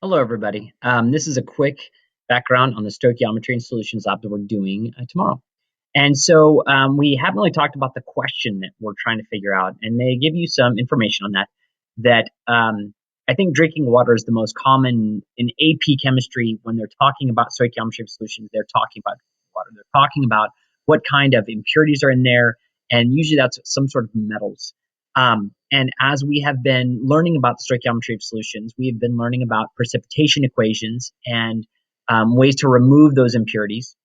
Hello, everybody. This is a quick background on the stoichiometry and solutions lab that we're doing tomorrow. And so we haven't really talked about the question that we're trying to figure out, and they give you some information on that. I think drinking water is the most common in AP chemistry when they're talking about stoichiometry of solutions. They're talking about water. They're talking about what kind of impurities are in there, and usually that's some sort of metals. And as we have been learning about the stoichiometry of solutions, we have been learning about precipitation equations and ways to remove those impurities.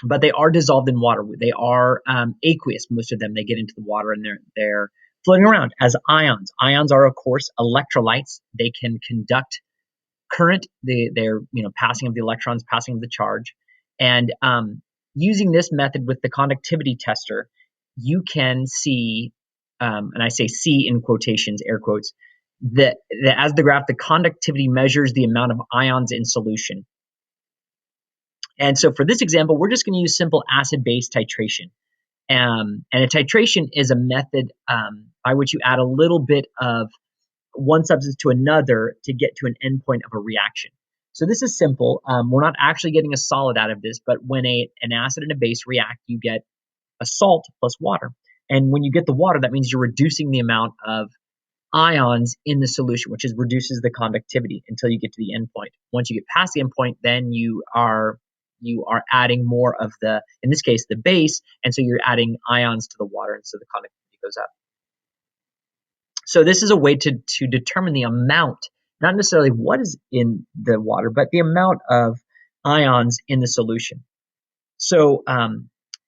But they are dissolved in water. They are aqueous. Most of them, they get into the water and they're floating around as ions. Ions are, of course, electrolytes. They can conduct current. They're passing of the electrons, passing of the charge, and using this method with the conductivity tester, you can see, and I say "see" in quotations, air quotes, that as the graph, the conductivity measures the amount of ions in solution. And so for this example, we're just going to use simple acid-base titration. And a titration is a method by which you add a little bit of one substance to another to get to an endpoint of a reaction. So this is simple. We're not actually getting a solid out of this, but when an acid and a base react, you get a salt plus water. And when you get the water, that means you're reducing the amount of ions in the solution, which reduces the conductivity until you get to the endpoint. Once you get past the endpoint, then you are adding more of in this case, the base, and so you're adding ions to the water, and so the conductivity goes up. So this is a way to determine the amount, not necessarily what is in the water, but the amount of ions in the solution. So,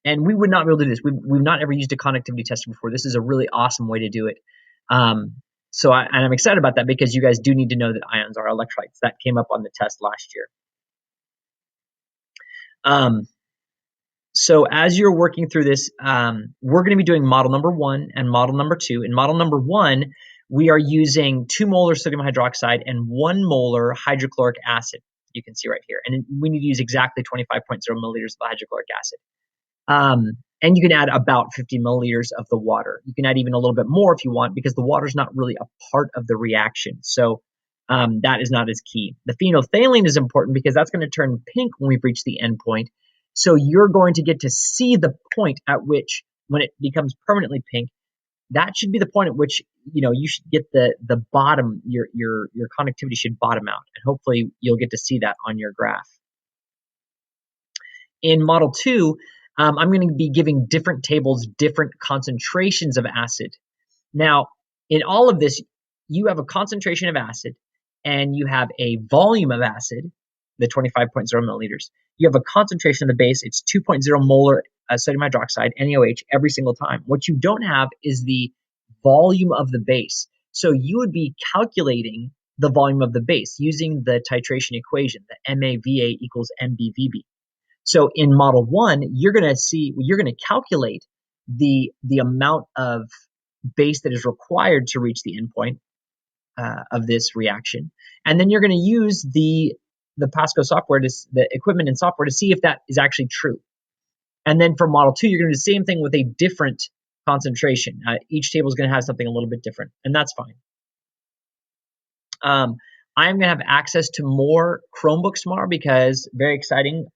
and we would not be able to do this. We've not ever used a conductivity tester before. This is a really awesome way to do it. So I'm excited about that because you guys do need to know that ions are electrolytes. That came up on the test last year. So as you're working through this, we're going to be doing model number 1 and model number 2. In model number 1, we are using 2 molar sodium hydroxide and 1 molar hydrochloric acid. You can see right here. And we need to use exactly 25.0 milliliters of hydrochloric acid. And you can add about 50 milliliters of the water. You can add even a little bit more if you want, because the water is not really a part of the reaction. So that is not as key. The phenolphthalein is important because that's going to turn pink when we reach the end point. So you're going to get to see the point at which, when it becomes permanently pink, that should be the point at which you should get the bottom. Your conductivity should bottom out, and hopefully you'll get to see that on your graph. In model 2, I'm going to be giving different tables, different concentrations of acid. Now, in all of this, you have a concentration of acid, and you have a volume of acid, the 25.0 milliliters. You have a concentration of the base. It's 2.0 molar sodium hydroxide, NaOH, every single time. What you don't have is the volume of the base. So you would be calculating the volume of the base using the titration equation, the MAVA equals MBVB. So in model 1, you're going to calculate the amount of base that is required to reach the endpoint of this reaction, and then you're going to use the Pasco software, the equipment and software, to see if that is actually true. And then for model 2, you're going to do the same thing with a different concentration. Each table is going to have something a little bit different, and that's fine. I'm going to have access to more Chromebooks tomorrow because, very exciting,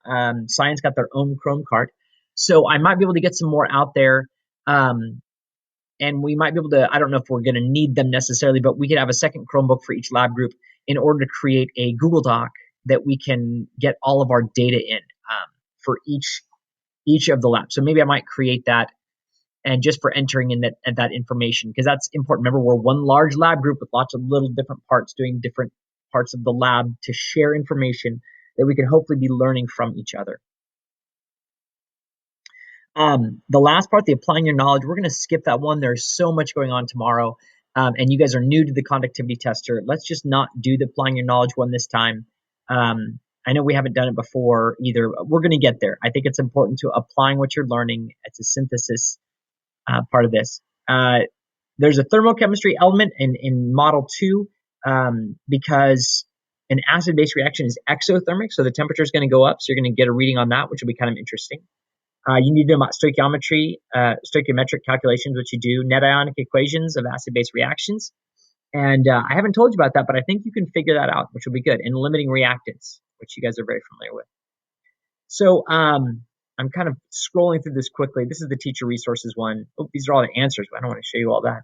Science got their own Chrome cart. So I might be able to get some more out there. And we might be able to, I don't know if we're going to need them necessarily, but we could have a second Chromebook for each lab group in order to create a Google Doc that we can get all of our data in for each of the labs. So maybe I might create that, and just for entering in that information, because that's important. Remember, we're one large lab group with lots of little different parts doing different parts of the lab to share information that we can hopefully be learning from each other. The last part, the applying your knowledge, we're going to skip that one. There's so much going on tomorrow, and you guys are new to the conductivity tester. Let's just not do the applying your knowledge one this time. I know we haven't done it before either. We're going to get there. I think it's important to applying what you're learning. It's a synthesis part of this. There's a thermochemistry element in model 2 because an acid-base reaction is exothermic, so the temperature is going to go up. So you're going to get a reading on that, which will be kind of interesting. You need to know about stoichiometry, stoichiometric calculations, which you do, net ionic equations of acid-base reactions. And I haven't told you about that, but I think you can figure that out, which will be good. And limiting reactants, which you guys are very familiar with. So I'm kind of scrolling through this quickly. This is the teacher resources one. Oh, these are all the answers, but I don't want to show you all that.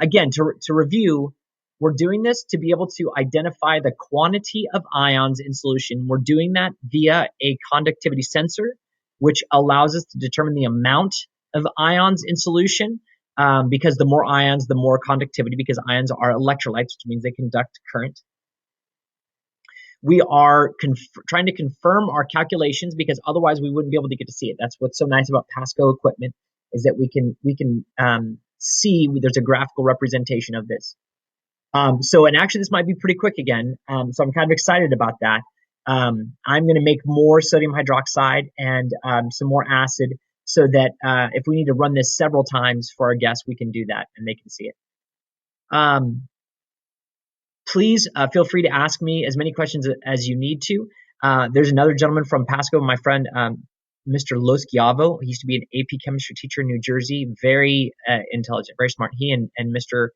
Again, to review, we're doing this to be able to identify the quantity of ions in solution. We're doing that via a conductivity sensor, which allows us to determine the amount of ions in solution. Because the more ions, the more conductivity, because ions are electrolytes, which means they conduct current. We are trying to confirm our calculations because otherwise we wouldn't be able to get to see it. That's what's so nice about Pasco equipment, is that we can see there's a graphical representation of this. And actually this might be pretty quick again. So I'm kind of excited about that. I'm going to make more sodium hydroxide and some more acid so that if we need to run this several times for our guests, we can do that and they can see it. Please feel free to ask me as many questions as you need to. There's another gentleman from Pasco, my friend, Mr. Loschiavo. He used to be an AP chemistry teacher in New Jersey, very intelligent, very smart. He and Mr.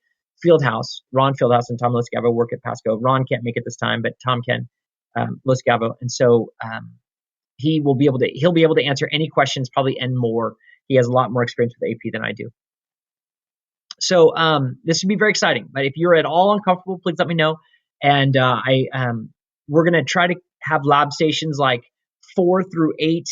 Fieldhouse, Ron Fieldhouse and Tom Loschiavo work at Pasco. Ron can't make it this time, but Tom can, Loschiavo. And so he'll be able to answer any questions, probably and more. He has a lot more experience with AP than I do. So this would be very exciting. But if you're at all uncomfortable, please let me know. And we're going to try to have lab stations like 4 through 8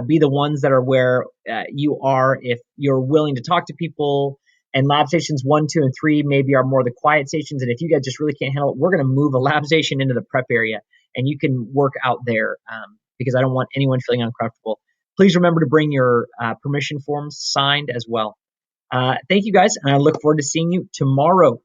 be the ones that are where you are if you're willing to talk to people. And lab stations 1, 2, and 3 maybe are more the quiet stations. And if you guys just really can't handle it, we're going to move a lab station into the prep area. And you can work out there because I don't want anyone feeling uncomfortable. Please remember to bring your permission forms signed as well. Thank you guys, and I look forward to seeing you tomorrow.